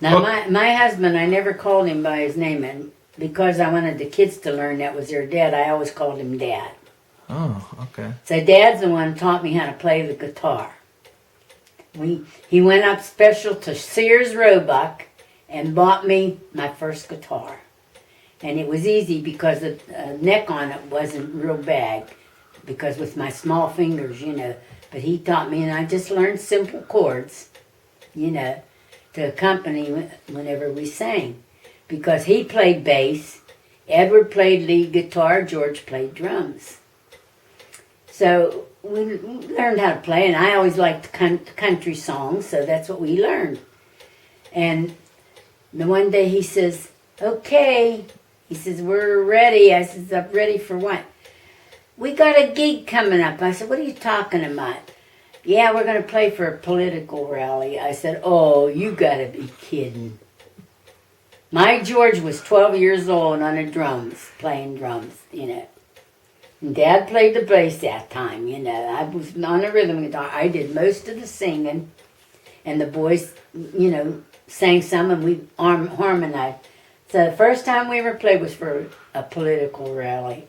Now, my husband, I never called him by his name, and because I wanted the kids to learn that was their dad, I always called him Dad. Oh, okay. So Dad's the one who taught me how to play the guitar. He went up special to Sears Roebuck and bought me my first guitar. And it was easy because the neck on it wasn't real bad, because with my small fingers, But he taught me, and I just learned simple chords, to accompany whenever we sang. Because he played bass, Edward played lead guitar, George played drums. So we learned how to play, and I always liked country songs, so that's what we learned. And the one day he says, okay, he says, we're ready. I says, I'm ready for what? We got a gig coming up. I said, what are you talking about? Yeah, we're going to play for a political rally. I said, oh, you got to be kidding. My George was 12 years old on the drums, playing drums, And Dad played the bass that time, I was on the rhythm guitar. I did most of the singing, and the boys, sang some, and we harmonized. So the first time we ever played was for a political rally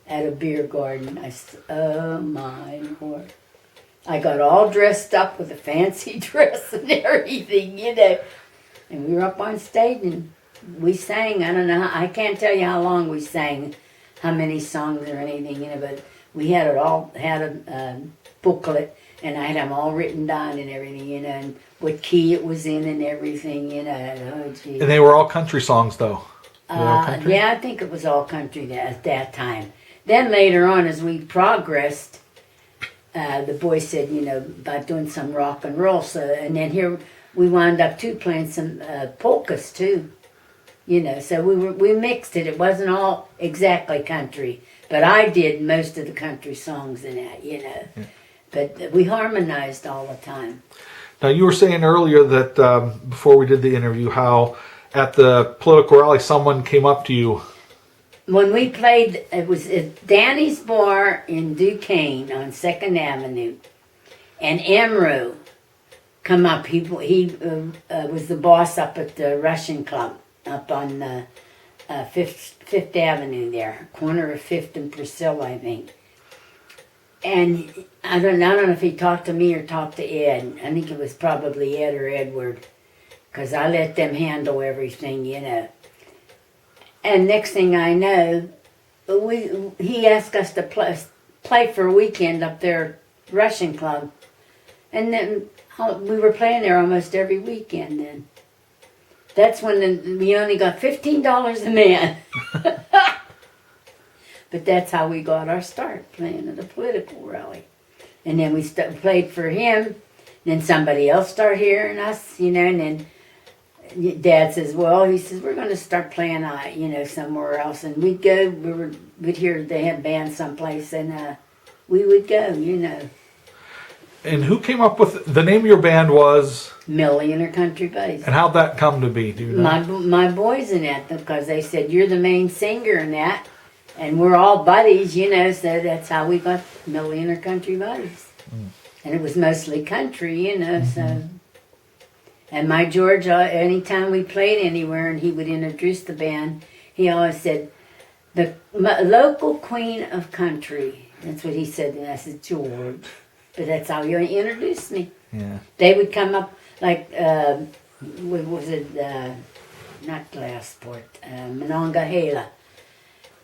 at a beer garden. I said, oh my Lord. I got all dressed up with a fancy dress and everything, And we were up on stage and we sang. I don't know, I can't tell you how long we sang, how many songs or anything, but we had a booklet, and I had them all written down and everything, and what key it was in and everything, Oh, gee. And they were all country songs, though. Yeah, I think it was all country at that time. Then later on, as we progressed, the boys said, about doing some rock and roll. So, and then here we wound up too playing some polkas too. So we mixed it. It wasn't all exactly country, but I did most of the country songs in that, Yeah. But we harmonized all the time. Now, you were saying earlier that before we did the interview, how at the political rally someone came up to you. When we played, it was at Danny's Bar in Duquesne on 2nd Avenue, and Amro come up. He was the boss up at the Russian Club up on Fifth Avenue there, corner of 5th and Priscilla, I think. And I don't know if he talked to me or talked to Ed. I think it was probably Ed or Edward, because I let them handle everything, And next thing I know, he asked us to play for a weekend up there, Russian Club. And then we were playing there almost every weekend then. That's when we only got $15 a man. But that's how we got our start, playing at a political rally. And then we played for him. Then somebody else started hearing us, and then Dad says, we're going to start playing, somewhere else. And we'd go, we'd hear they had bands someplace, and we would go, And who came up with, the name of your band was? Millie and her Country Buddies. And how'd that come to be, do you know? My boys in that, because they said, you're the main singer in that, and we're all buddies, so that's how we got Millie and her Country Buddies. Mm. And it was mostly country, so... And my George, anytime we played anywhere and he would introduce the band, he always said, the local queen of country. That's what he said. And I said, George. But that's how he introduced me. Yeah. They would come up like, what was it? Not Glassport, Monongahela.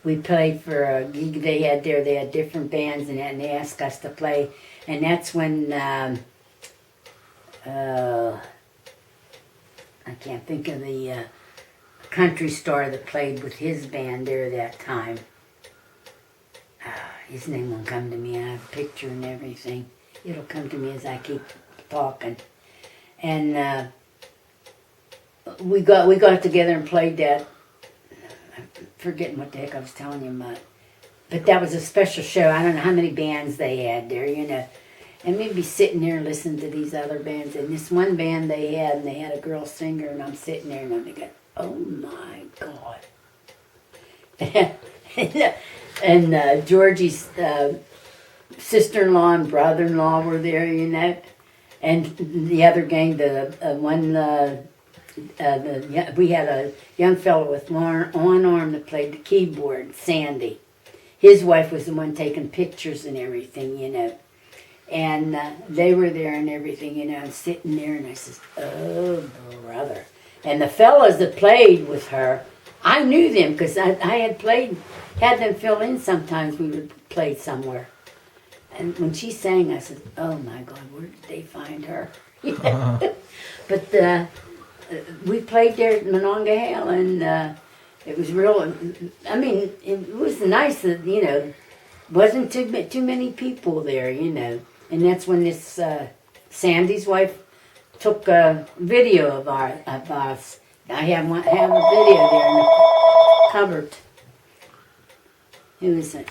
We played for a gig they had there. They had different bands and that, and they asked us to play. And that's when... I can't think of the country star that played with his band there that time. His name won't come to me. I have a picture and everything. It'll come to me as I keep talking. And we got together and played that. I'm forgetting what the heck I was telling you about. But that was a special show. I don't know how many bands they had there, And we'd be sitting there listening to these other bands. And this one band they had a girl singer, and I'm sitting there and I'm thinking, oh my God. and Georgie's sister-in-law and brother-in-law were there, And the other gang, the one we had a young fellow with one arm that played the keyboard, Sandy. His wife was the one taking pictures and everything, you know. And they were there and everything, you know, and sitting there, and I says, oh, brother. And the fellas that played with her, I knew them because I had them fill in sometimes. We would play somewhere. And when she sang, I said, oh my God, where did they find her? But we played there at Monongahela, and it was real, I mean, it was nice that, you know, wasn't too many people there, you know. And that's when this Sandy's wife took a video of us. I have a video there in the cupboard. Who is it?